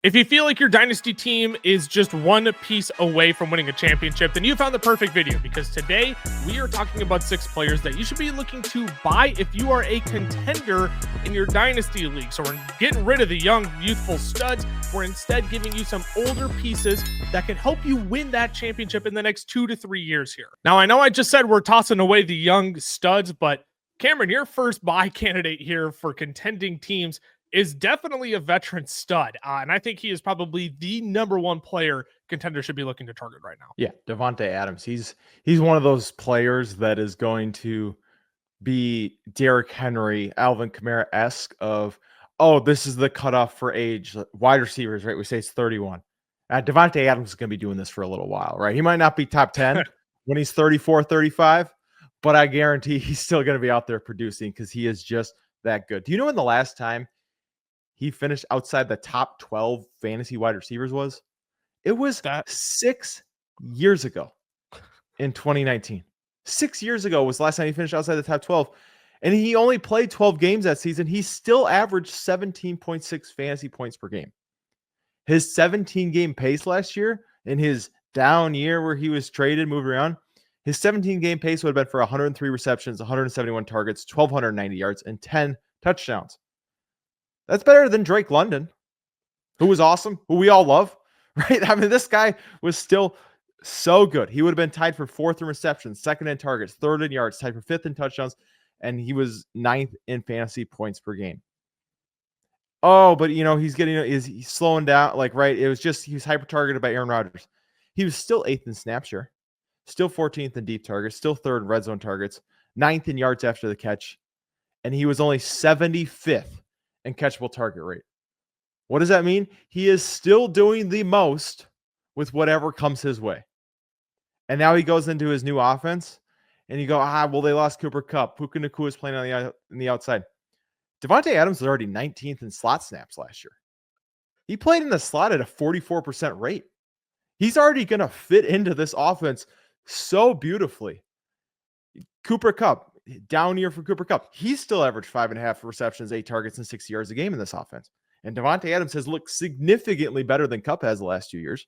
If you feel like your dynasty team is just one piece away from winning a championship, then you found the perfect video, because today we are talking about 6 players that you should be looking to buy if you are a contender in your dynasty league. So we're getting rid of the young, youthful studs. We're instead giving you some older pieces that can help you win that championship in the next 2 to 3 years here. Now, I know I just said we're tossing away the young studs, but Cameron, your first buy candidate here for contending teams is definitely a veteran stud. And I think he is probably the number one player contender should be looking to target right now. Yeah, Davante Adams. He's one of those players that is going to be Derrick Henry, Alvin Kamara-esque of, oh, this is the cutoff for age. Wide receivers, right? We say it's 31. Davante Adams is going to be doing this for a little while, right? He might not be top 10 when he's 34, 35, but I guarantee he's still going to be out there producing because he is just that good. Do you know when the last time he finished outside the top 12 fantasy wide receivers was? It was 6 years ago in 2019. 6 years ago was the last time he finished outside the top 12. And he only played 12 games that season. He still averaged 17.6 fantasy points per game. His 17-game pace last year, in his down year where he was traded, moved around, his 17-game pace would have been for 103 receptions, 171 targets, 1,290 yards, and 10 touchdowns. That's better than Drake London, who was awesome, who we all love, right? I mean, this guy was still so good. He would have been tied for 4th in receptions, 2nd in targets, 3rd in yards, tied for 5th in touchdowns, and he was 9th in fantasy points per game. Oh, but he's slowing down, like, right? It was just, he was hyper targeted by Aaron Rodgers. He was still 8th in snap share, still 14th in deep targets, still 3rd in red zone targets, 9th in yards after the catch, and he was only 75th in catchable target rate. What does that mean? He is still doing the most with whatever comes his way. And now he goes into his new offense, and you go, well, they lost Cooper Kupp. Puka Nacua is playing on the outside. Davante Adams was already 19th in slot snaps last year. He played in the slot at a 44% rate. He's already going to fit into this offense so beautifully. Cooper Kupp, down year for Cooper Kupp. He's still averaged 5.5 receptions, 8 targets, and 6 yards a game in this offense. And Davante Adams has looked significantly better than Kupp has the last 2 years.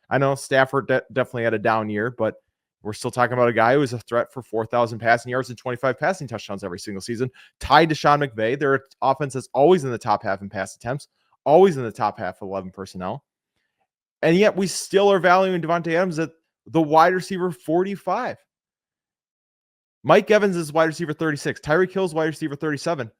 I know Stafford definitely had a down year, but we're still talking about a guy who is a threat for 4,000 passing yards and 25 passing touchdowns every single season, tied to Sean McVay. Their offense is always in the top half in pass attempts, always in the top half of 11 personnel. And yet we still are valuing Davante Adams at the wide receiver 45. Mike Evans is wide receiver 36. Tyreek Hill is wide receiver 37.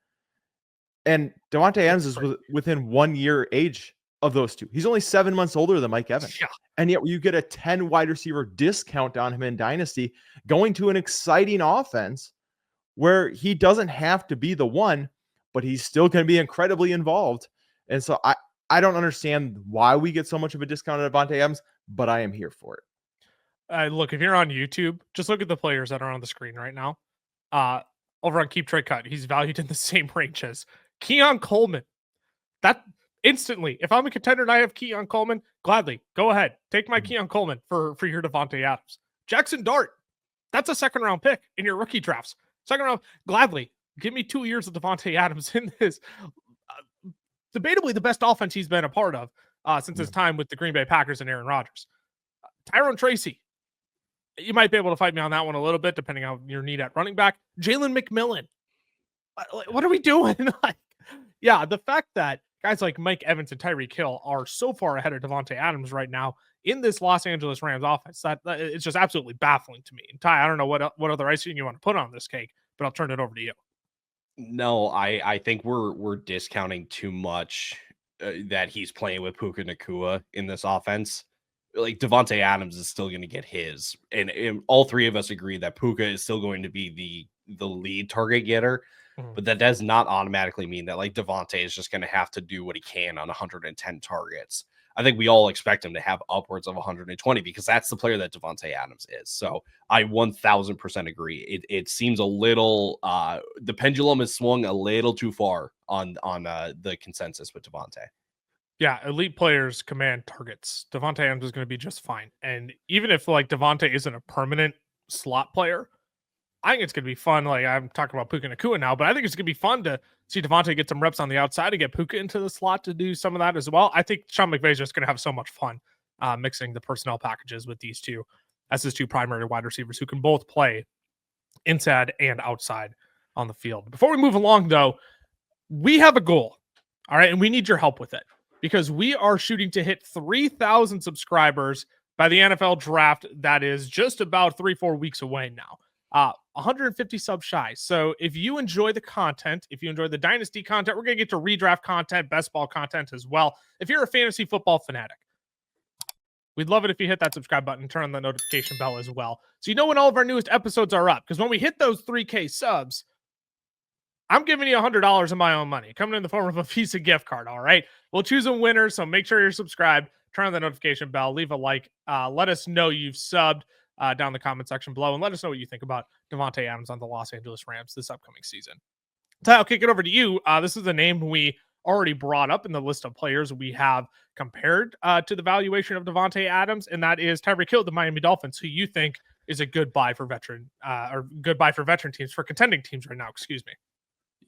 And Davante Adams is within 1 year age of those two. He's only 7 months older than Mike Evans. Yeah. And yet you get a 10 wide receiver discount on him in Dynasty, going to an exciting offense where he doesn't have to be the one, but he's still going to be incredibly involved. And so I don't understand why we get so much of a discount on Davante Adams, but I am here for it. Look, if you're on YouTube, just look at the players that are on the screen right now. Over on Keep Trade Cut, he's valued in the same range as Keon Coleman. That instantly, if I'm a contender and I have Keon Coleman, gladly go ahead, take my Keon Coleman for your Davante Adams. Jackson Dart, that's a 2nd round pick in your rookie drafts. 2nd round, gladly give me 2 years of Davante Adams in this debatably the best offense he's been a part of since his time with the Green Bay Packers and Aaron Rodgers. Tyrone Tracy, you might be able to fight me on that one a little bit, depending on your need at running back. Jalen McMillan, what are we doing? Yeah, the fact that guys like Mike Evans and Tyreek Hill are so far ahead of Davante Adams right now in this Los Angeles Rams offense, that it's just absolutely baffling to me. And Ty, I don't know what other icing you want to put on this cake, but I'll turn it over to you. No, I think we're discounting too much that he's playing with Puka Nacua in this offense. Like, Davante Adams is still going to get his, and all three of us agree that Puka is still going to be the lead target getter. But that does not automatically mean that, like, Davante is just going to have to do what he can on 110 targets. I think we all expect him to have upwards of 120 because that's the player that Davante Adams is. So I 1000% agree. It seems a little the pendulum is swung a little too far on the consensus with Davante. Yeah, elite players command targets. Davante Adams is going to be just fine. And even if, like, Davante isn't a permanent slot player, I think it's going to be fun. Like I'm talking about Puka Nacua now, but I think it's going to be fun to see Davante get some reps on the outside and get Puka into the slot to do some of that as well. I think Sean McVay is just going to have so much fun mixing the personnel packages with these two as his two primary wide receivers who can both play inside and outside on the field. Before we move along, though, we have a goal, all right, and we need your help with it because we are shooting to hit 3,000 subscribers by the NFL draft. That is just about 3-4 weeks away now. 150 subs shy. So if you enjoy the content, if you enjoy the Dynasty content, we're going to get to redraft content, best ball content as well. If you're a fantasy football fanatic, we'd love it if you hit that subscribe button, turn on the notification bell as well, so you know when all of our newest episodes are up. Because when we hit those 3K subs, I'm giving you $100 of my own money, coming in the form of a Visa gift card, all right? We'll choose a winner, so make sure you're subscribed, turn on the notification bell, leave a like, let us know you've subbed down in the comment section below, and let us know what you think about Davante Adams on the Los Angeles Rams this upcoming season. So I'll kick it over to you. This is a name we already brought up in the list of players we have compared to the valuation of Davante Adams, and that is Tyreek Hill, the Miami Dolphins, who you think is a good buy for veteran teams, for contending teams right now, excuse me.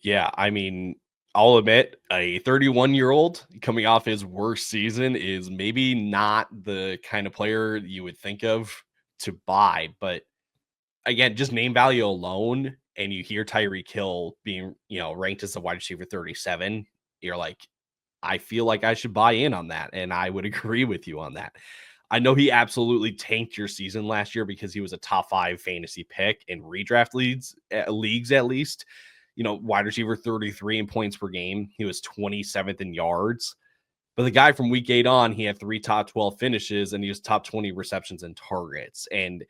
Yeah, I mean, I'll admit a 31-year-old coming off his worst season is maybe not the kind of player you would think of to buy, but again, just name value alone, and you hear Tyreek Hill being, ranked as a wide receiver 37, you're like, I feel like I should buy in on that, and I would agree with you on that. I know he absolutely tanked your season last year because he was a top 5 fantasy pick in redraft leagues at least. Wide receiver 33 in points per game. He was 27th in yards. But the guy from week 8 on, he had 3 top 12 finishes, and he was top 20 receptions and targets. And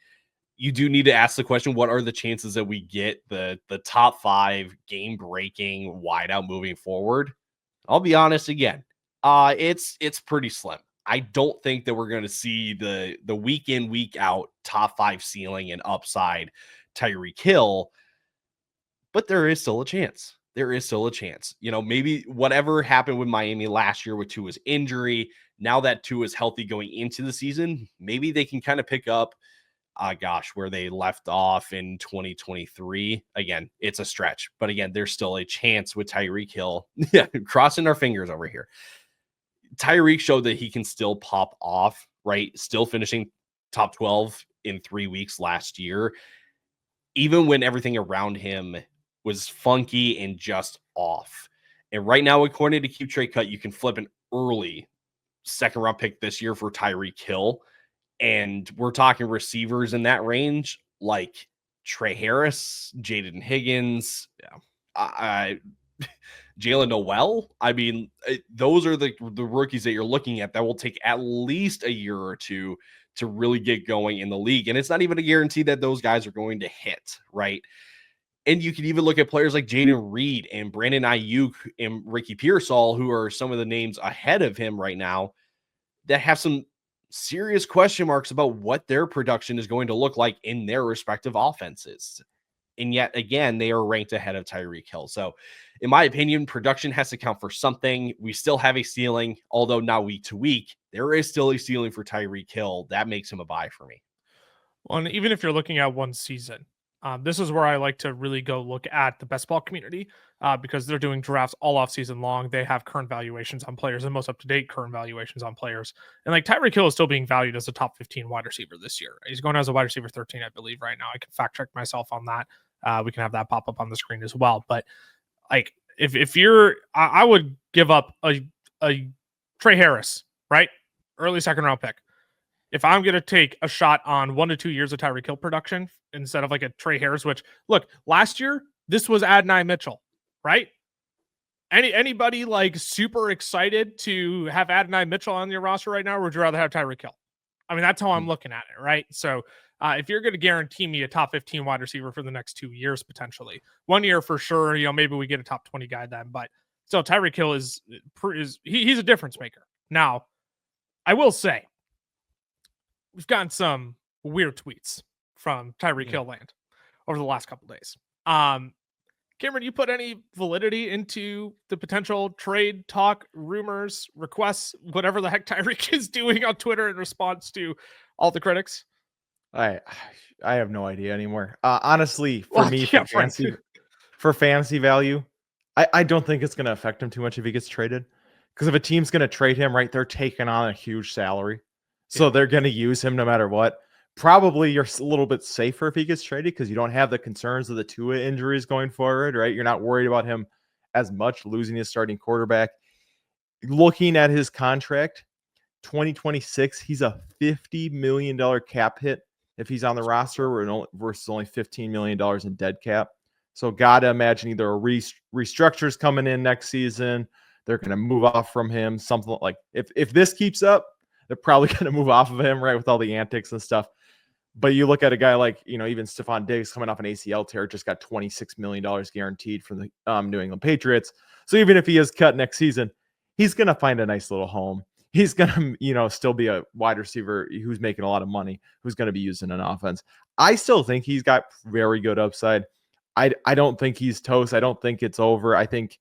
you do need to ask the question, what are the chances that we get the top 5 game-breaking wideout moving forward? I'll be honest again. It's pretty slim. I don't think that we're going to see the week in, week out top 5 ceiling and upside Tyreek Hill, but there is still a chance. Maybe whatever happened with Miami last year with Tua's injury, now that Tua is healthy going into the season, maybe they can kind of pick up, where they left off in 2023. Again, it's a stretch, but again, there's still a chance with Tyreek Hill. Yeah, crossing our fingers over here. Tyreek showed that he can still pop off, right? Still finishing top 12 in 3 weeks last year, even when everything around him was funky and just off. And right now, according to Keep Trade Cut, you can flip an early 2nd round pick this year for Tyreek Hill. And we're talking receivers in that range, like Trey Harris, Jaden Higgins, Jalen Noel. I mean, those are the rookies that you're looking at that will take at least a year or two to really get going in the league. And it's not even a guarantee that those guys are going to hit, right? And you can even look at players like Jaden Reed and Brandon Ayuk and Ricky Pearsall, who are some of the names ahead of him right now that have some serious question marks about what their production is going to look like in their respective offenses. And yet again, they are ranked ahead of Tyreek Hill. So in my opinion, production has to count for something. We still have a ceiling, although now week to week, there is still a ceiling for Tyreek Hill. That makes him a buy for me. Well, and even if you're looking at one season, this is where I like to really go look at the best ball community because they're doing drafts all off season long. They have current valuations on players and most up-to-date current valuations on players. And like Tyreek Hill is still being valued as a top 15 wide receiver this year. He's going as a wide receiver 13, I believe, right now. I can fact check myself on that. We can have that pop up on the screen as well. But like if you're, I would give up a Trey Harris, right? Early 2nd round pick. If I'm going to take a shot on 1 to 2 years of Tyreek Hill production instead of like a Trey Harris, which look, last year, this was Adonai Mitchell, right? Anybody like super excited to have Adonai Mitchell on your roster right now, or would you rather have Tyreek Hill? I mean, that's how I'm looking at it, right? So if you're going to guarantee me a top 15 wide receiver for the next 2 years, potentially 1 year for sure, maybe we get a top 20 guy then, but still Tyreek Hill he's a difference maker. Now, I will say, we've gotten some weird tweets from Tyreek Hill land over the last couple days. Cameron, you put any validity into the potential trade talk, rumors, requests, whatever the heck Tyreek is doing on Twitter in response to all the critics? I have no idea anymore. Honestly, for Well, me, yeah, Frank. for fantasy value, I don't think it's going to affect him too much if he gets traded. Because if a team's going to trade him, right, they're taking on a huge salary, so Yeah. they're going to use him no matter what. Probably you're a little bit safer if he gets traded because you don't have the concerns of the Tua injuries going forward, right? You're not worried about him as much losing his starting quarterback. Looking at his contract, 2026, he's a $50 million cap hit if he's on the roster versus only $15 million in dead cap. So gotta imagine either a restructure's coming in next season. They're going to move off from him. Something like if this keeps up, they're probably going to move off of him, right, with all the antics and stuff. But you look at a guy like, even Stephon Diggs coming off an ACL tear, just got $26 million guaranteed from the New England Patriots. So even if he is cut next season, he's going to find a nice little home. He's going to, still be a wide receiver who's making a lot of money, who's going to be used in an offense. I still think he's got very good upside. I don't think he's toast. I don't think it's over. I think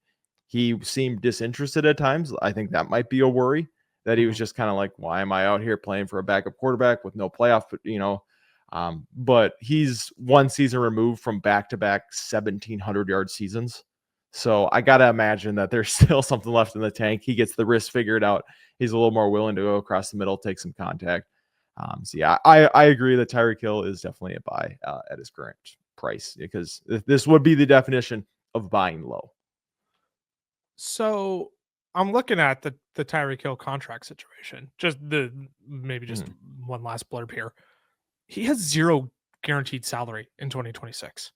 he seemed disinterested at times. I think that might be a worry that he was just kind of like, why am I out here playing for a backup quarterback with no playoff, but he's one season removed from back-to-back 1,700-yard seasons. So I got to imagine that there's still something left in the tank. He gets the wrist figured out. He's a little more willing to go across the middle, take some contact. So yeah, I agree that Tyreek Hill is definitely a buy at his current price because this would be the definition of buying low. So I'm looking at the Tyreek Hill contract situation. Just one last blurb here. He has zero guaranteed salary in 2026.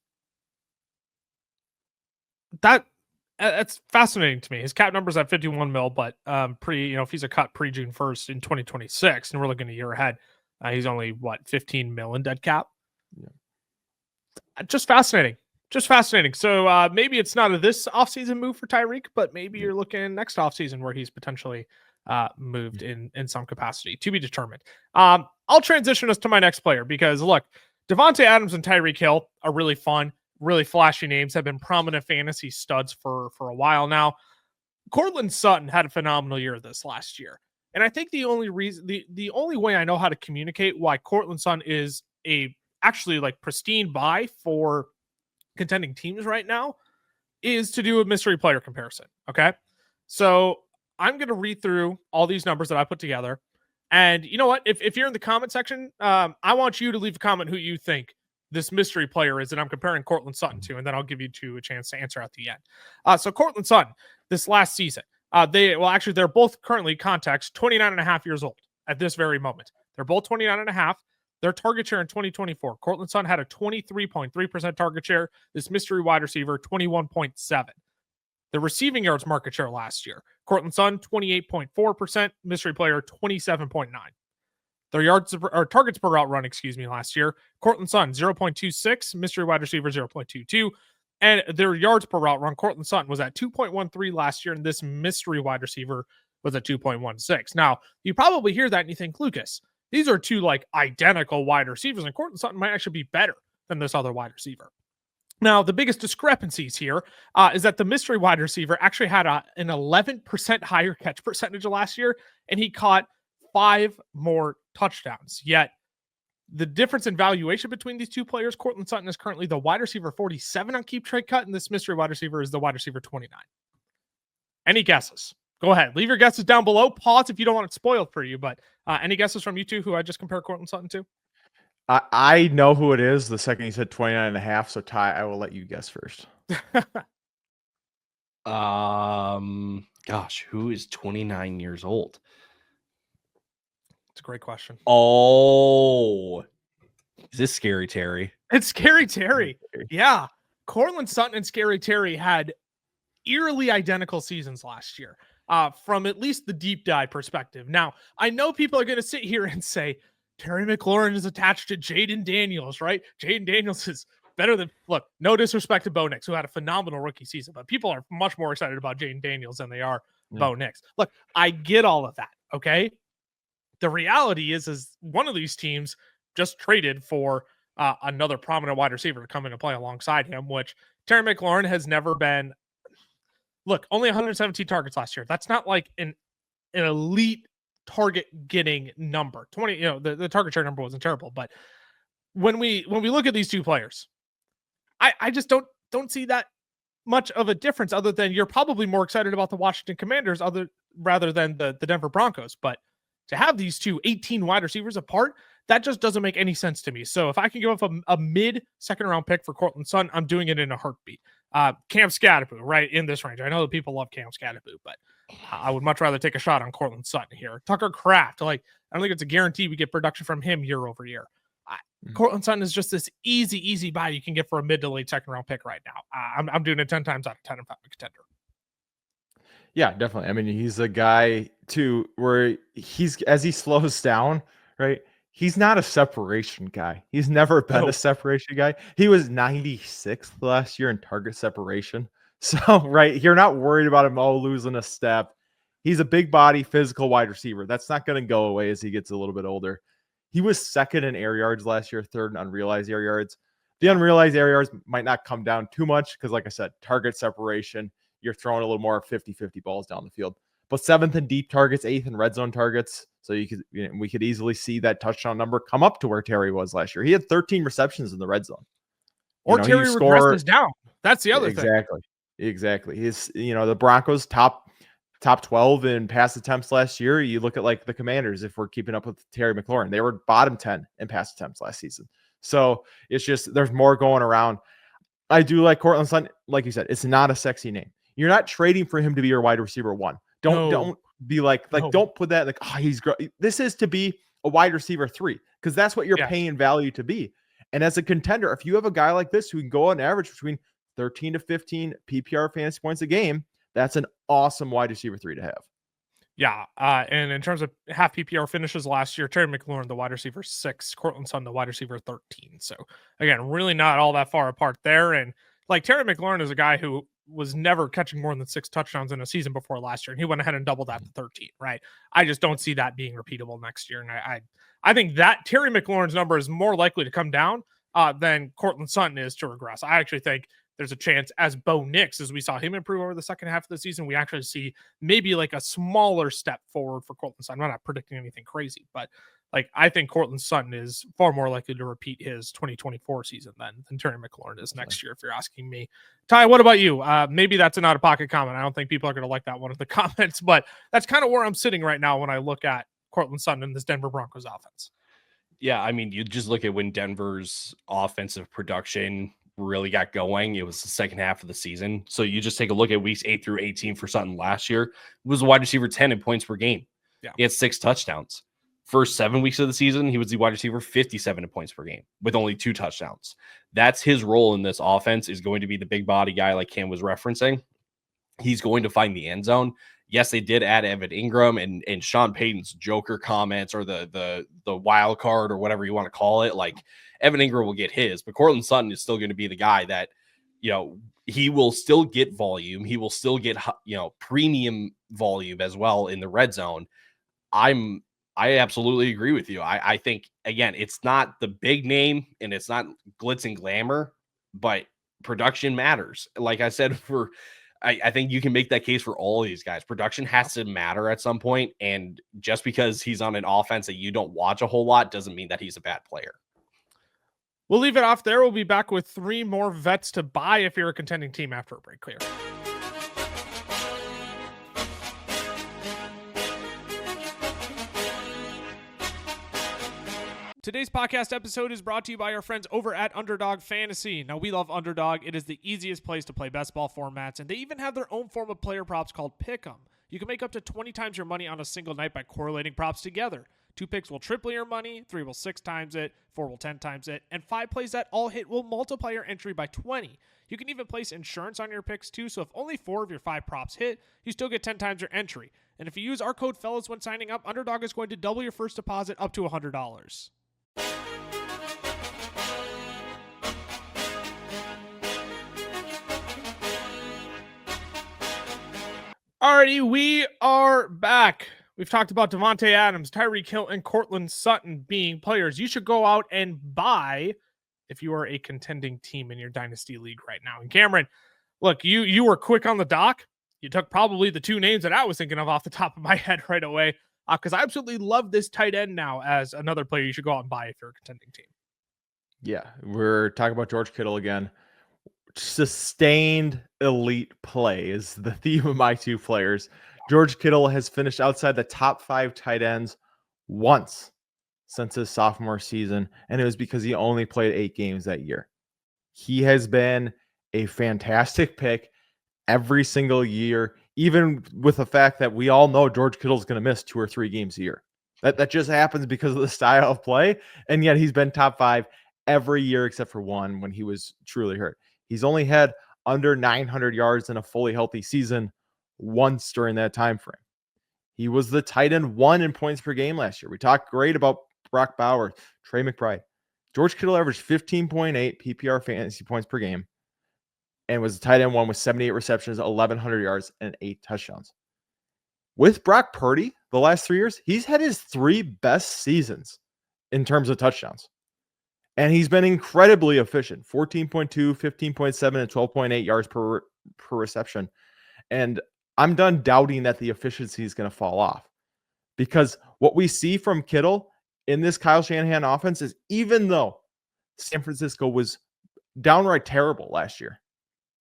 That's fascinating to me. His cap number's at 51 mil, but if he's a cut pre June 1st in 2026, and we're looking a year ahead, he's only 15 mil in dead cap. Yeah. Just fascinating. So maybe it's not this offseason move for Tyreek, but maybe you're looking next offseason where he's potentially moved in some capacity, to be determined. I'll transition us to my next player because look, Davante Adams and Tyreek Hill are really fun, really flashy names, have been prominent fantasy studs for a while now. Courtland Sutton had a phenomenal year this last year. And I think the only reason, the only way I know how to communicate why Courtland Sutton is a actually pristine buy for contending teams right now is to do a mystery player comparison. Okay. So I'm going to read through all these numbers that I put together. And you know what? If you're in the comment section, I want you to leave a comment who you think this mystery player is that I'm comparing Courtland Sutton to, and then I'll give you two a chance to answer at the end. So Courtland Sutton, this last season, they're both currently 29 and a half years old at this very moment. They're both 29 and a half. Their target share in 2024, Courtland Sutton had a 23.3% target share. This mystery wide receiver, 21.7%. The receiving yards market share last year, Courtland Sutton, 28.4%, mystery player, 27.9%. Their targets per route run, last year, Courtland Sutton, 0.26, mystery wide receiver, 0.22. And their yards per route run, Courtland Sutton was at 2.13 last year, and this mystery wide receiver was at 2.16. Now, you probably hear that and you think, Lucas, these are two identical wide receivers, and Courtland Sutton might actually be better than this other wide receiver. Now, the biggest discrepancies here is that the mystery wide receiver actually had an 11% higher catch percentage last year, and he caught 5 more touchdowns. Yet, the difference in valuation between these two players, Courtland Sutton is currently the wide receiver 47 on Keep Trade Cut, and this mystery wide receiver is the wide receiver 29. Any guesses? Go ahead. Leave your guesses down below. Pause if you don't want it spoiled for you, but any guesses from you two who I just compared Courtland Sutton to? I know who it is the second you said 29 and a half. So Ty, I will let you guess first. Gosh, who is 29 years old? It's a great question. Oh, is this Scary Terry? It's Scary Terry. Yeah. Courtland Sutton and Scary Terry had eerily identical seasons last year from at least the deep dive perspective. Now, I know people are going to sit here and say, Terry McLaurin is attached to Jaden Daniels, right? Jaden Daniels is better than, look, no disrespect to Bo Nix, who had a phenomenal rookie season, but people are much more excited about Jaden Daniels than they are Bo Nix. Look, I get all of that, okay? The reality is one of these teams just traded for another prominent wide receiver to come in and play alongside him, which Terry McLaurin has never been. Look, only 117 targets last year. That's not an elite target getting number. 20, the target share number wasn't terrible, but when we look at these two players, I just don't see that much of a difference, other than you're probably more excited about the Washington Commanders rather than the Denver Broncos. But to have these two 18 wide receivers apart, that just doesn't make any sense to me. So if I can give up a mid second round pick for Courtland Sutton, I'm doing it in a heartbeat. Cam Scatterpoo, right in this range. I know that people love Cam Scatterpoo, but I would much rather take a shot on Courtland Sutton here. Tucker Kraft, I don't think it's a guarantee we get production from him year over year. Courtland Sutton is just this easy buy you can get for a mid to late second round pick right now. I'm doing it 10 times out of 10 if I'm a contender. Yeah, definitely. I mean, he's a guy too where as he slows down, right? He's not a separation guy. He's never been a separation guy. He was 96th last year in target separation. So, right, you're not worried about him losing a step. He's a big body, physical wide receiver. That's not going to go away as he gets a little bit older. He was second in air yards last year, third in unrealized air yards. The unrealized air yards might not come down too much because, like I said, target separation, you're throwing a little more 50-50 balls down the field. But 7th in deep targets, 8th in red zone targets. So we could easily see that touchdown number come up to where Terry was last year. He had 13 receptions in the red zone. Terry regresses down. That's the other thing. Exactly. He's, the Broncos top 12 in pass attempts last year. You look at like the Commanders, if we're keeping up with Terry McLaurin, they were bottom 10 in pass attempts last season. So it's just, there's more going around. I do like Courtland Sutton. Like you said, it's not a sexy name. You're not trading for him to be your wide receiver one. Don't be like don't put that like, he's great. This is to be a wide receiver 3, because that's what you're paying value to be. And as a contender, if you have a guy like this who can go on average between 13 to 15 PPR fantasy points a game, that's an awesome wide receiver 3 to have. Yeah. And in terms of half PPR finishes last year, Terry McLaurin, the wide receiver 6, Courtland Sutton, the wide receiver 13. So again, really not all that far apart there. And like Terry McLaurin is a guy who was never catching more than 6 touchdowns in a season before last year. And he went ahead and doubled that to 13, right? I just don't see that being repeatable next year. And I think that Terry McLaurin's number is more likely to come down than Courtland Sutton is to regress. I actually think there's a chance, as Bo Nix, as we saw him improve over the second half of the season, we actually see maybe like a smaller step forward for Courtland Sutton. I'm not predicting anything crazy, but like I think Courtland Sutton is far more likely to repeat his 2024 season than Terry McLaurin is next year, if you're asking me. Ty, what about you? Maybe that's an out-of-pocket comment. I don't think people are going to like that one in the comments, but that's kind of where I'm sitting right now when I look at Courtland Sutton in this Denver Broncos offense. Yeah, I mean, you just look at when Denver's offensive production really got going. It was the second half of the season. So you just take a look at weeks 8 through 18 for Sutton last year. It was a wide receiver 10 in points per game. Yeah. He had 6 touchdowns. First 7 weeks of the season, he was the wide receiver 57 in points per game with only 2 touchdowns. That's his role in this offense, is going to be the big body guy like Cam was referencing. He's going to find the end zone. Yes, they did add Evan Ingram and Sean Payton's Joker comments, or the wild card, or whatever you want to call it. Like, Evan Ingram will get his, but Courtland Sutton is still going to be the guy that, he will still get volume. He will still get, premium volume as well in the red zone. I absolutely agree with you. I think, again, it's not the big name and it's not glitz and glamour, but production matters. Like I said, I think you can make that case for all of these guys. Production has to matter at some point, and just because he's on an offense that you don't watch a whole lot doesn't mean that he's a bad player. We'll leave it off there. We'll be back with 3 more vets to buy if you're a contending team after a break. Clear. Today's podcast episode is brought to you by our friends over at Underdog Fantasy. Now, we love Underdog. It is the easiest place to play best ball formats, and they even have their own form of player props called Pick'em. You can make up to 20 times your money on a single night by correlating props together. 2 picks will triple your money, 3 will 6 times it, 4 will 10 times it, and 5 plays that all hit will multiply your entry by 20. You can even place insurance on your picks too, so if only 4 of your 5 props hit, you still get 10 times your entry. And if you use our code FELLAS when signing up, Underdog is going to double your first deposit up to $100. Alrighty, we are back. We've talked about Davante Adams, Tyreek Hill, and Courtland Sutton being players you should go out and buy if you are a contending team in your Dynasty League right now. And Cameron, look, you were quick on the dock. You took probably the 2 names that I was thinking of off the top of my head right away, because I absolutely love this tight end now as another player you should go out and buy if you're a contending team. Yeah, we're talking about George Kittle again. Sustained elite play is the theme of my two players. George Kittle has finished outside the top 5 tight ends once since his sophomore season, and it was because he only played 8 games that year. He has been a fantastic pick every single year, even with the fact that we all know George Kittle's going to miss 2 or 3 games a year. That just happens because of the style of play, and yet he's been top 5 every year except for one when he was truly hurt. He's only had under 900 yards in a fully healthy season once during that time frame. He was the tight end 1 in points per game last year. We talked great about Brock Bowers, Trey McBride. George Kittle averaged 15.8 PPR fantasy points per game and was the tight end 1 with 78 receptions, 1,100 yards, and 8 touchdowns. With Brock Purdy, the last 3 years, he's had his 3 best seasons in terms of touchdowns. And he's been incredibly efficient, 14.2, 15.7, and 12.8 yards per reception. And I'm done doubting that the efficiency is going to fall off, because what we see from Kittle in this Kyle Shanahan offense is, even though San Francisco was downright terrible last year,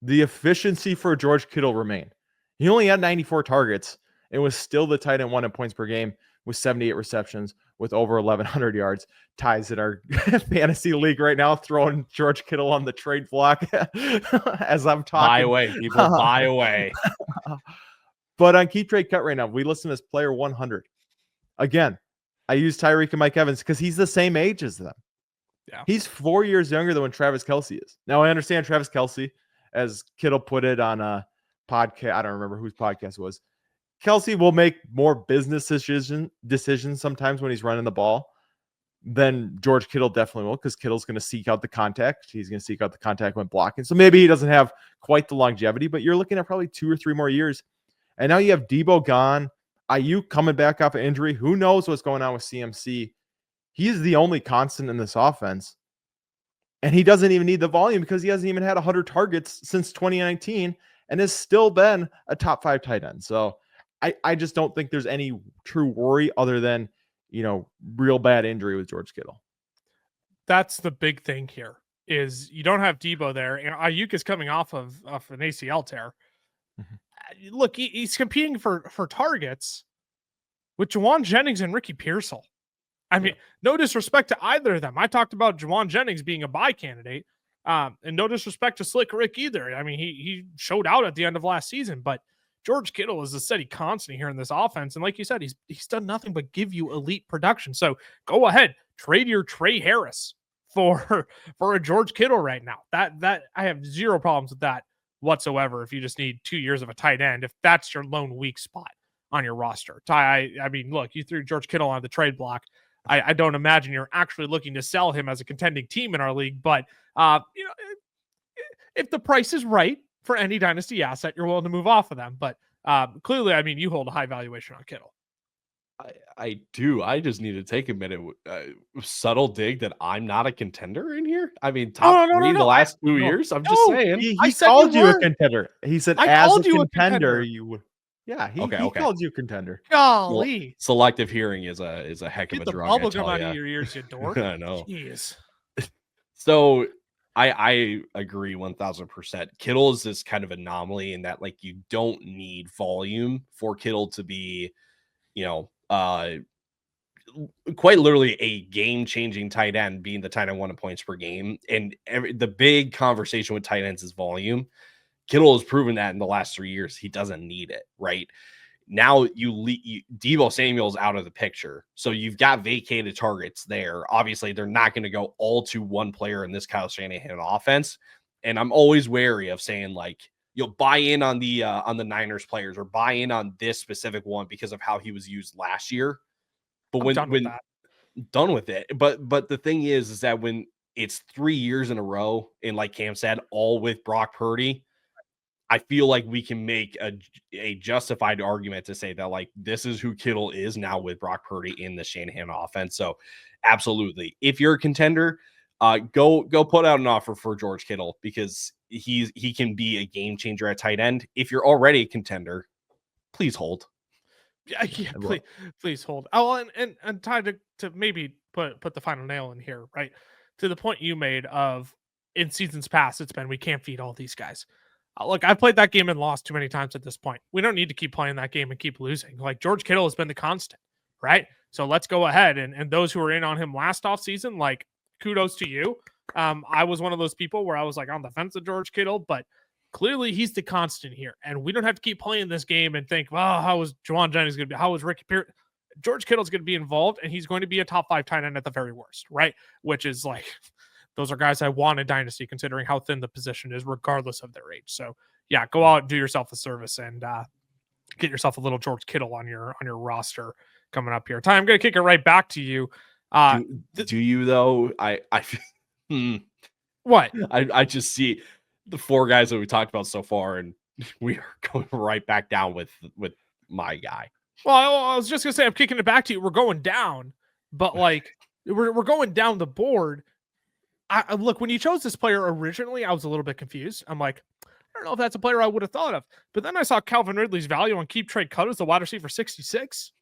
the efficiency for George Kittle remained. He only had 94 targets and was still the tight end 1 in points per game with 78 receptions with over 1,100 yards. Ties in our fantasy league right now, throwing George Kittle on the trade block as I'm talking. Buy away, people. Buy away. But on Keep Trade Cut right now, we listen to this player 100. Again, I use Tyreek and Mike Evans because he's the same age as them. Yeah. He's 4 years younger than when Travis Kelce is. Now, I understand Travis Kelce, as Kittle put it on a podcast, I don't remember whose podcast it was. Kelce will make more business decisions sometimes when he's running the ball than George Kittle definitely will, because Kittle's going to seek out the contact. He's going to seek out the contact when blocking. So maybe he doesn't have quite the longevity, but you're looking at probably 2 or 3 more years. And now you have Debo gone, Ayuk coming back off of injury. Who knows what's going on with CMC? He's the only constant in this offense. And he doesn't even need the volume because he hasn't even had 100 targets since 2019 and has still been a top 5 tight end. So I just don't think there's any true worry other than, real bad injury with George Kittle. That's the big thing here, is you don't have Debo there, and Ayuk is coming off of an ACL tear. Mm-hmm. Look, he's competing for targets with Juwan Jennings and Ricky Pearsall. I mean, no disrespect to either of them. I talked about Juwan Jennings being a buy candidate, and no disrespect to Slick Rick either. I mean, he showed out at the end of last season, but George Kittle is a steady constant here in this offense. And like you said, he's done nothing but give you elite production. So go ahead, trade your Trey Harris for a George Kittle right now. That I have zero problems with that whatsoever. If you just need 2 years of a tight end, if that's your lone weak spot on your roster. I mean, look, you threw George Kittle on the trade block. I don't imagine you're actually looking to sell him as a contending team in our league, but if the price is right for any dynasty asset, you're willing to move off of them. But clearly, I mean, you hold a high valuation on Kittle. I do. I just need to take a minute. Subtle dig that I'm not a contender in here. I mean, top 3 the last 2 years. I'm just saying. He called you a contender. He said, as a contender, you would. Yeah, he called you a contender. Golly. Selective hearing is a heck of a drug. Get the bubble gum out of your ears, you dork. I know. Jeez. So I agree 1000%. Kittle is this kind of anomaly in that, like, you don't need volume for Kittle to be, quite literally a game-changing tight end, being the tight end 1 in points per game. And the big conversation with tight ends is volume. Kittle has proven that in the last 3 years. He doesn't need it, right? Now Deebo Samuel's out of the picture. So you've got vacated targets there. Obviously, they're not going to go all to one player in this Kyle Shanahan offense. And I'm always wary of saying, like, you'll buy in on the Niners players or buy in on this specific one because of how he was used last year. But when done with it. But the thing is that when it's 3 years in a row, and like Cam said, all with Brock Purdy, I feel like we can make a justified argument to say that, like, this is who Kittle is now with Brock Purdy in the Shanahan offense. So absolutely. If you're a contender, go put out an offer for George Kittle, because he can be a game changer at tight end. If you're already a contender, please hold. Yeah, please hold. Oh, and time to maybe put the final nail in here, right? to the point you made of in seasons past, it's been we can't feed all these guys. Look, I've played that game and lost too many times at this point. We don't need to keep playing that game and keep losing. Like George Kittle has been the constant, right? So let's go ahead and those who were in on him last offseason, like kudos to you. I was one of those people where I was like on the fence of George Kittle, but clearly he's the constant here. And we don't have to keep playing this game and think, well, how was Juwan Jennings going to be? How was Ricky Pierce? George Kittle's going to be involved and he's going to be a top 5 tight end at the very worst, right? Which is like, those are guys I want in Dynasty considering how thin the position is regardless of their age. So yeah, go out and do yourself a service and get yourself a little George Kittle on your roster coming up here. Ty, I'm going to kick it right back to you. Do you though? What? I just see the 4 guys that we talked about so far, and we are going right back down with my guy. Well, I was just gonna say I'm kicking it back to you. We're going down, but like we're going down the board. I look, when you chose this player originally, I was a little bit confused. I'm like, I don't know if that's a player I would have thought of. But then I saw Calvin Ridley's value on Keep Trade Cut as the wide receiver 66,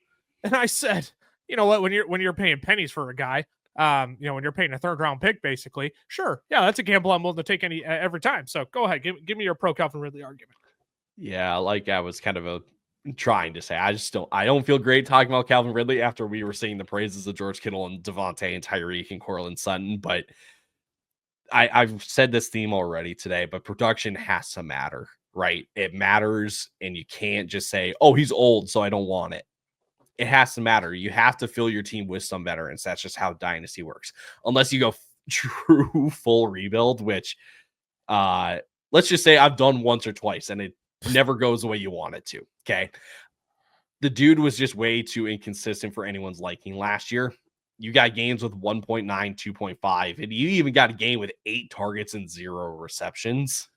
and I said, you know what? When you're paying pennies for a guy, when you're paying a 3rd round pick, basically, sure, yeah, that's a gamble I'm willing to take every time. So go ahead, give me your pro Calvin Ridley argument. Yeah, like I was kind of trying to say, I don't feel great talking about Calvin Ridley after we were singing the praises of George Kittle and Davante and Tyreek and Courtland Sutton, but I've said this theme already today, but production has to matter, right? It matters, and you can't just say, oh, he's old, so I don't want it. It has to matter. You have to fill your team with some veterans. That's just how Dynasty works. Unless you go true full rebuild, which let's just say I've done once or twice, and it never goes the way you want it to, okay? The dude was just way too inconsistent for anyone's liking last year. You got games with 1.9, 2.5, and you even got a game with 8 targets and 0 receptions.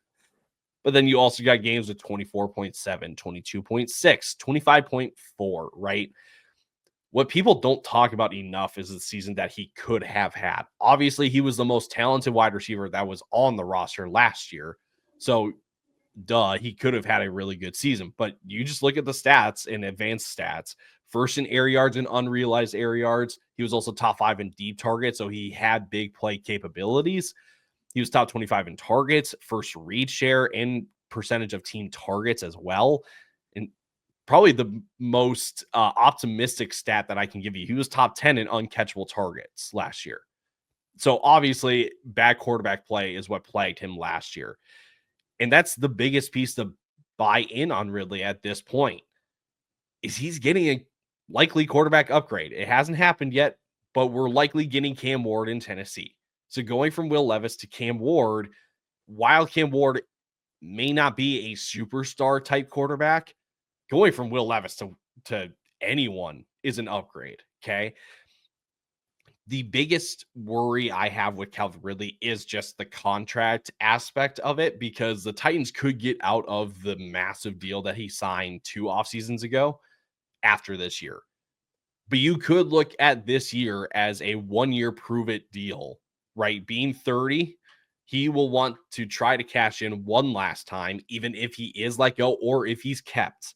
But then you also got games with 24.7, 22.6, 25.4, right? What people don't talk about enough is the season that he could have had. Obviously, he was the most talented wide receiver that was on the roster last year. So, he could have had a really good season. But you just look at the stats and advanced stats. First in air yards and unrealized air yards. He was also top 5 in deep targets, so he had big play capabilities. He was top 25 in targets, first read share, and percentage of team targets as well. And probably the most optimistic stat that I can give you, he was top 10 in uncatchable targets last year. So obviously, bad quarterback play is what plagued him last year. And that's the biggest piece to buy in on Ridley at this point, is he's getting a likely quarterback upgrade. It hasn't happened yet, but we're likely getting Cam Ward in Tennessee. So going from Will Levis to Cam Ward, while Cam Ward may not be a superstar type quarterback, going from Will Levis to anyone is an upgrade, okay? The biggest worry I have with Calvin Ridley is just the contract aspect of it, because the Titans could get out of the massive deal that he signed 2 off seasons ago after this year. But you could look at this year as a 1-year prove-it deal, right? Being 30, he will want to try to cash in one last time, even if he is let go or if he's kept.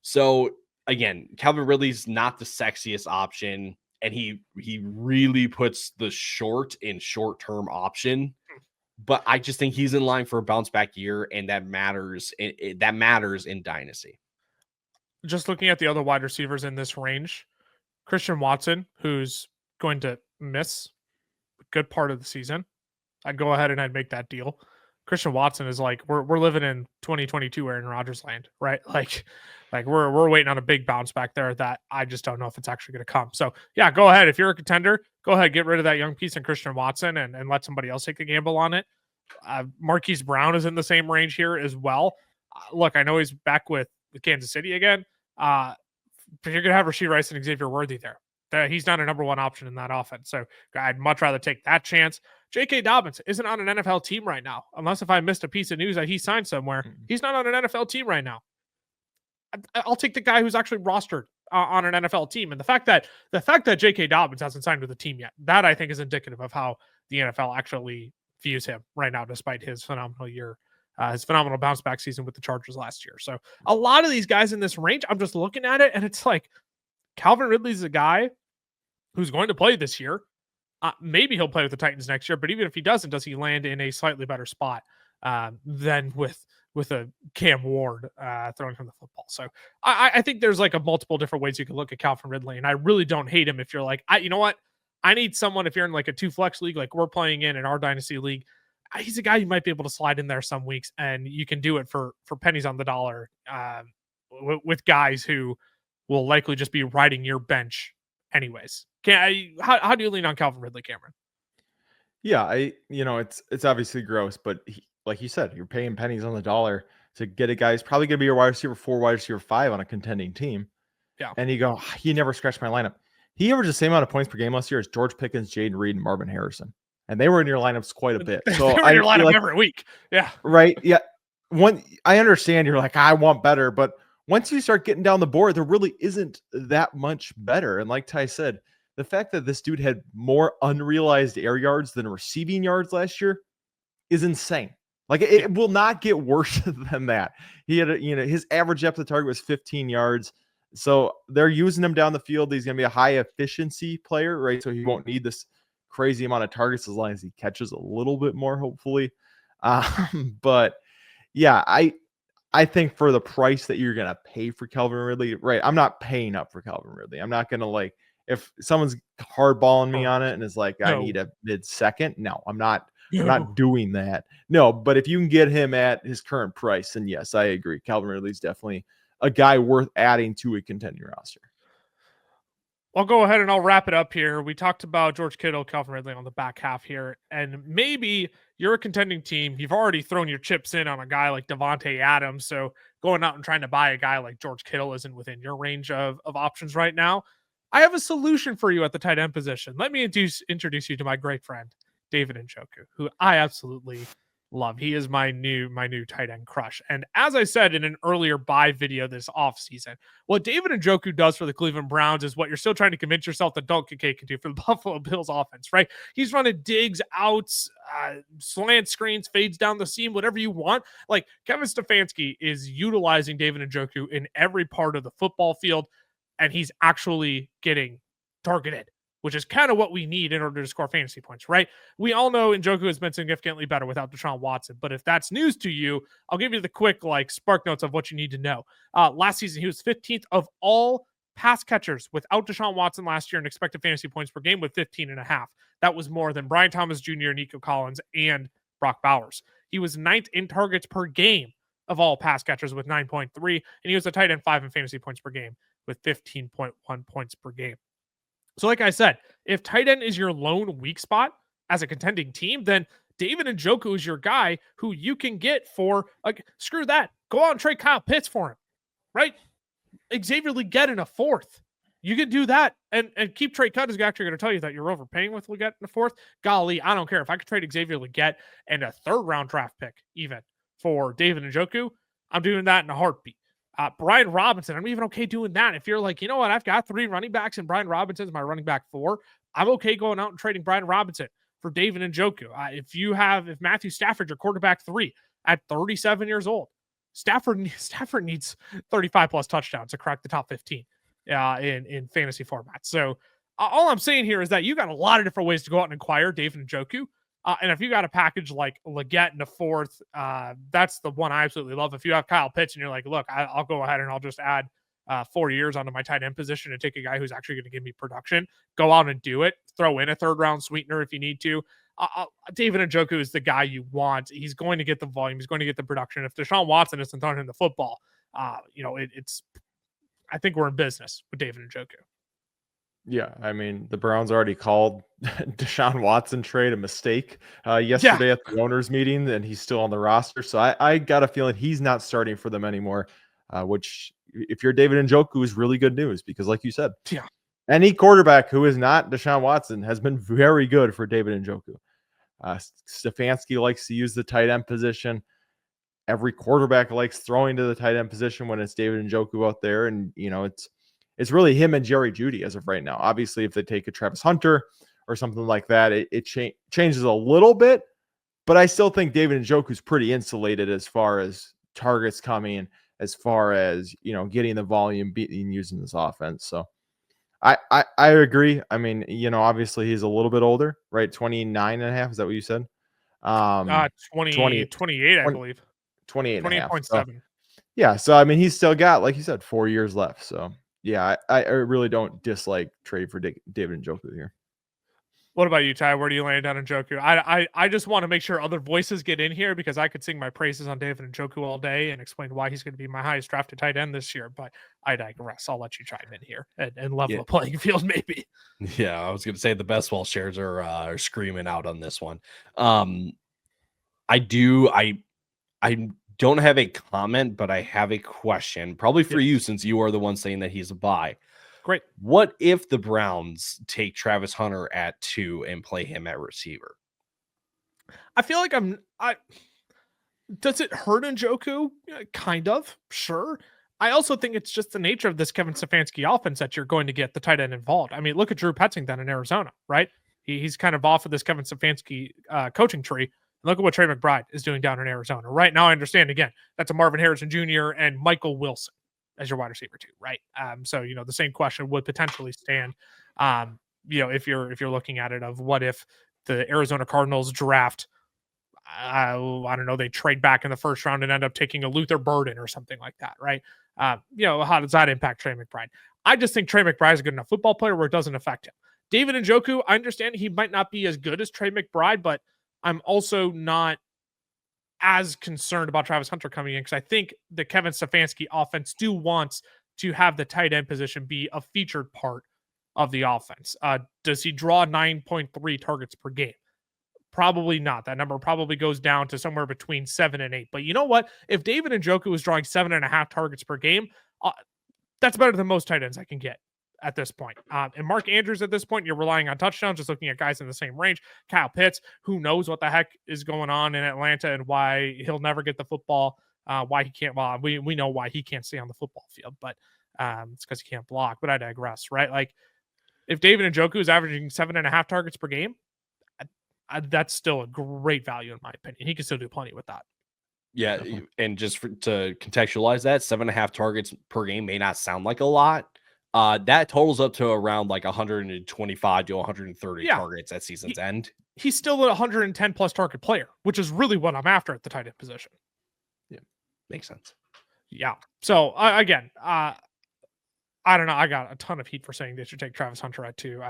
So, again, Calvin Ridley's not the sexiest option, and he really puts the short-term option. But I just think he's in line for a bounce-back year, and that matters. That matters in Dynasty. Just looking at the other wide receivers in this range, Christian Watson, who's going to miss a good part of the season, I'd go ahead and I'd make that deal. Christian Watson is like, we're living in 2022 Aaron Rodgers land, right? Like we're waiting on a big bounce back there that I just don't know if it's actually going to come. So yeah, go ahead. If you're a contender, go ahead, get rid of that young piece in Christian Watson and let somebody else take a gamble on it. Marquise Brown is in the same range here as well. Look, I know he's back with Kansas City again. But you're going to have Rashee Rice and Xavier Worthy there. He's not a number 1 option in that offense. So I'd much rather take that chance. J.K. Dobbins isn't on an NFL team right now, unless if I missed a piece of news that he signed somewhere. He's not on an NFL team right now. I'll take the guy who's actually rostered on an NFL team. And the fact that J.K. Dobbins hasn't signed with a team yet, that I think is indicative of how the NFL actually views him right now, despite his phenomenal year. His phenomenal bounce back season with the Chargers last year. So a lot of these guys in this range, I'm just looking at it and it's like Calvin Ridley's a guy who's going to play this year. Maybe he'll play with the Titans next year, but even if he doesn't, does he land in a slightly better spot than with a Cam Ward throwing him the football? So I think there's like a multiple different ways you can look at Calvin Ridley, and I really don't hate him if you're like, you know what? I need someone, if you're in like a 2-flex league, like we're playing in our Dynasty league, he's a guy you might be able to slide in there some weeks, and you can do it for pennies on the dollar with guys who will likely just be riding your bench anyways. How do you lean on Calvin Ridley, Cameron? Yeah, it's obviously gross, but like you said, you're paying pennies on the dollar to get a guy who's probably going to be your wide receiver 4, wide receiver 5 on a contending team. Yeah. And you go, he never scratched my lineup. He averaged the same amount of points per game last year as George Pickens, Jaden Reed, and Marvin Harrison. And they were in your lineups quite a bit. So they were in your lineup every week. Yeah. Right. Yeah. I understand you're like, I want better, but once you start getting down the board, there really isn't that much better. And like Ty said, the fact that this dude had more unrealized air yards than receiving yards last year is insane. Like it will not get worse than that. He had, his average depth of target was 15 yards. So they're using him down the field. He's going to be a high efficiency player, right? So he won't need this crazy amount of targets as long as he catches a little bit more, hopefully. But yeah, I think for the price that you're going to pay for Calvin Ridley, right? I'm not paying up for Calvin Ridley. I'm not going to if someone's hardballing me on it and is like, I need a mid-second. No, I'm not doing that. No, but if you can get him at his current price, then yes, I agree. Calvin Ridley's definitely a guy worth adding to a contending roster. I'll go ahead and I'll wrap it up here. We talked about George Kittle, Calvin Ridley on the back half here, and maybe you're a contending team. You've already thrown your chips in on a guy like Davante Adams, so going out and trying to buy a guy like George Kittle isn't within your range of options right now. I have a solution for you at the tight end position. Let me introduce you to my great friend, David Njoku, who I absolutely love. He is my new tight end crush. And as I said in an earlier buy video this offseason, what David Njoku does for the Cleveland Browns is what you're still trying to convince yourself that Dalton Kincaid can do for the Buffalo Bills offense, right? He's running digs, outs, slant screens, fades down the seam, whatever you want. Like Kevin Stefanski is utilizing David Njoku in every part of the football field, and he's actually getting targeted, which is kind of what we need in order to score fantasy points, right? We all know Njoku has been significantly better without Deshaun Watson, but if that's news to you, I'll give you the quick spark notes of what you need to know. Last season, he was 15th of all pass catchers without Deshaun Watson last year in expected fantasy points per game with 15.5. That was more than Brian Thomas Jr., Nico Collins, and Brock Bowers. He was 9th in targets per game of all pass catchers with 9.3, and he was a tight end 5 in fantasy points per game with 15.1 points per game. So like I said, if tight end is your lone weak spot as a contending team, then David Njoku is your guy who you can get for, screw that. Go out and trade Kyle Pitts for him, right? Xavier Legette in a 4th. You can do that and keep Trey Cut is actually going to tell you that you're overpaying with Legette in a 4th. Golly, I don't care. If I could trade Xavier Legette and a 3rd round draft pick even for David Njoku, I'm doing that in a heartbeat. Brian Robinson, I'm even okay doing that. If you're like, you know what, I've got 3 running backs and Brian Robinson's my running back 4, I'm okay going out and trading Brian Robinson for David Njoku. If Matthew Stafford, your quarterback 3 at 37 years old, Stafford needs 35 plus touchdowns to crack the top 15 in fantasy formats. So all I'm saying here is that you got a lot of different ways to go out and acquire David Njoku. And if you got a package like Legette in a 4th, that's the one I absolutely love. If you have Kyle Pitts and you're like, look, I'll go ahead and I'll just add 4 years onto my tight end position and take a guy who's actually going to give me production, go out and do it. Throw in a 3rd round sweetener if you need to. David Njoku is the guy you want. He's going to get the volume. He's going to get the production. If Deshaun Watson isn't throwing him the football, I think we're in business with David Njoku. Yeah, I mean, the Browns already called Deshaun Watson trade a mistake yesterday at the owners meeting, and he's still on the roster. So I got a feeling he's not starting for them anymore, which if you're David Njoku is really good news because like you said, any quarterback who is not Deshaun Watson has been very good for David Njoku. Stefanski likes to use the tight end position. Every quarterback likes throwing to the tight end position when it's David Njoku out there. And, it's really him and Jerry Jeudy as of right now. Obviously, if they take a Travis Hunter or something like that, it changes a little bit. But I still think David Njoku is pretty insulated as far as targets coming, as far as getting the volume being used in this offense. So I agree. I mean, obviously he's a little bit older, right? 29 and a half. Is that what you said? 28, 20 I believe. 28 and a half. So, 28.7. yeah. So, I mean, he's still got, like you said, 4 years left. So, yeah, I really don't dislike trade for David Njoku here. What about you, Ty? Where do you land on Njoku? I just want to make sure other voices get in here because I could sing my praises on David Njoku all day and explain why he's going to be my highest drafted tight end this year, but I digress. I'll let you chime in here and level the playing field, maybe. Yeah, I was going to say the best ball shares are screaming out on this one. I don't have a comment, but I have a question, probably for you, since you are the one saying that he's a buy. Great. What if the Browns take Travis Hunter at 2 and play him at receiver? I feel like does it hurt Njoku? Kind of, sure. I also think it's just the nature of this Kevin Stefanski offense that you're going to get the tight end involved. I mean, look at Drew Petzington in Arizona, right? He's kind of off of this Kevin Stefanski coaching tree. Look at what Trey McBride is doing down in Arizona. Right now, I understand, again, that's a Marvin Harrison Jr. and Michael Wilson as your wide receiver too, right? So the same question would potentially stand. If you're looking at it of what if the Arizona Cardinals draft, I don't know, they trade back in the first round and end up taking a Luther Burden or something like that, right? How does that impact Trey McBride? I just think Trey McBride is a good enough football player where it doesn't affect him. David Njoku, I understand he might not be as good as Trey McBride, but I'm also not as concerned about Travis Hunter coming in because I think the Kevin Stefanski offense still wants to have the tight end position be a featured part of the offense. Does he draw 9.3 targets per game? Probably not. That number probably goes down to somewhere between 7 and 8. But you know what? If David Njoku is drawing 7.5 targets per game, that's better than most tight ends I can get at this point. And Mark Andrews at this point, you're relying on touchdowns, just looking at guys in the same range. Kyle Pitts, who knows what the heck is going on in Atlanta and why he'll never get the football, why he can't, well, we know why he can't stay on the football field, but it's because he can't block, but I digress, right? Like if David Njoku is averaging 7.5 targets per game, that's still a great value in my opinion. He can still do plenty with that. Yeah, and just to contextualize that, 7.5 targets per game may not sound like a lot. That totals up to around like 125 to 130 targets at season's end. He's still a 110 plus target player, which is really what I'm after at the tight end position. Yeah, makes sense. Yeah. So again, I don't know. I got a ton of heat for saying they should take Travis Hunter at 2.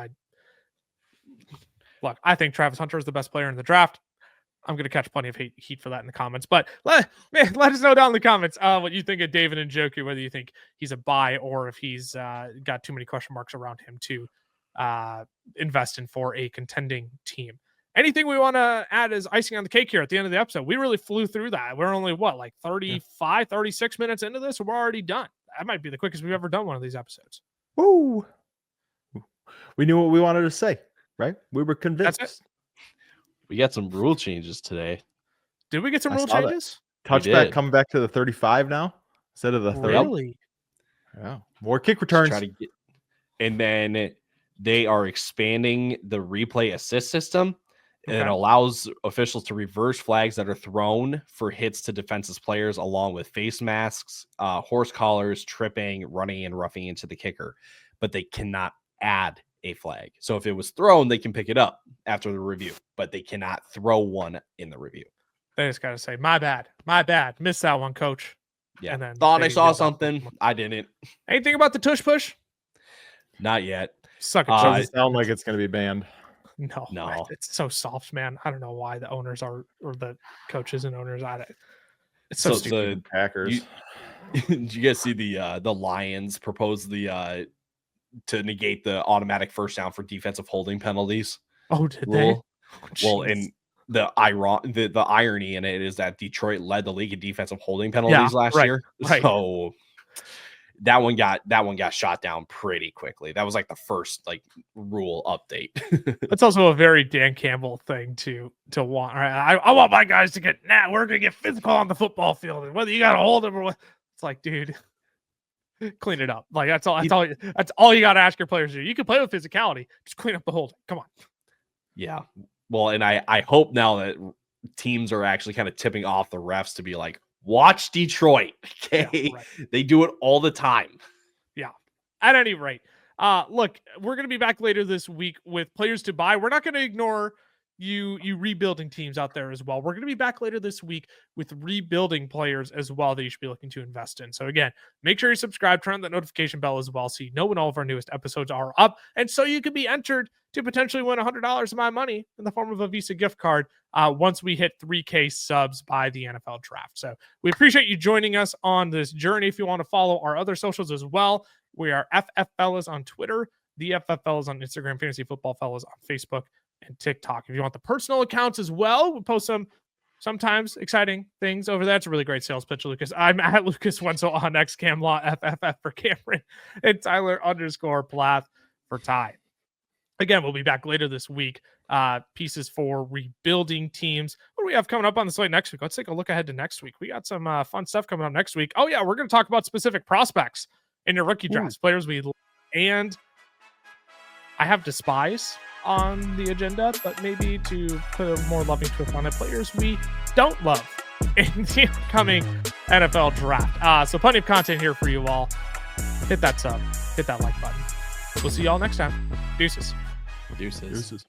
Look, I think Travis Hunter is the best player in the draft. I'm going to catch plenty of heat for that in the comments. But let us know down in the comments what you think of David Njoku, whether you think he's a buy or if he's got too many question marks around him to invest in for a contending team. Anything we want to add as icing on the cake here at the end of the episode? We really flew through that. We're only, 36 minutes into this, and we're already done. That might be the quickest we've ever done one of these episodes. Woo! We knew what we wanted to say, right? We were convinced. That's it. We got some rule changes today. Did we get some rule changes? Touchback coming back to the 35 now instead of the 30. Really? Yeah. More kick returns. And then they are expanding the replay assist system. And it allows officials to reverse flags that are thrown for hits to defenseless players, along with face masks, horse collars, tripping, running, and roughing into the kicker. But they cannot add a flag. So if it was thrown, they can pick it up after the review, but they cannot throw one in the review. They just got to say, my bad. Missed that one, coach. Yeah. And then thought I saw something. I didn't. Anything about the tush push? Not yet. Suck it. Doesn't sound like it's going to be banned. No. It's so soft, man. I don't know why the owners or the coaches and owners at it. It's so stupid. The Packers. Did you guys see the Lions propose to negate the automatic first down for defensive holding penalties? Oh, did they? Well, and the irony in it is that Detroit led the league in defensive holding penalties last year. Right. So that one got shot down pretty quickly. That was like the first rule update. That's also a very Dan Campbell thing to want. Right? I want my guys to we're gonna get physical on the football field, and whether you got to hold them or what. It's like, dude, clean it up. Like that's all you got to ask your players to do. You can play with physicality, just clean up the holding. Come on. Yeah. Well, and I hope now that teams are actually kind of tipping off the refs to be like, watch Detroit. Okay. Yeah, right. They do it all the time. Yeah. At any rate, Look, we're going to be back later this week with players to buy. We're not going to ignore you rebuilding teams out there as well. We're going to be back later this week with rebuilding players as well that you should be looking to invest in. So again, make sure you subscribe, turn on that notification bell as well so you know when all of our newest episodes are up, and so you can be entered to potentially win $100 of my money in the form of a Visa gift card once we hit 3K subs by the NFL draft. So we appreciate you joining us on this journey. If you want to follow our other socials as well, we are FF Fellas on Twitter, the FF Fellas on Instagram, Fantasy Football Fellas on Facebook and TikTok. If you want the personal accounts as well, we post some sometimes exciting things over there. It's a really great sales pitch, Lucas. I'm at Lucas Wenzel on XCamLaw, FFF for Cameron, and Tyler_Plath for Ty. Again, we'll be back later this week. Pieces for rebuilding teams. What do we have coming up on the slate next week? Let's take a look ahead to next week. We got some fun stuff coming up next week. Oh, yeah, we're going to talk about specific prospects in your rookie drafts, players we and I have despise on the agenda, but maybe to put a more loving twist on it, players we don't love in the upcoming NFL draft. So plenty of content here for you all. Hit that sub, hit that like button. We'll see y'all next time. Deuces. Deuces.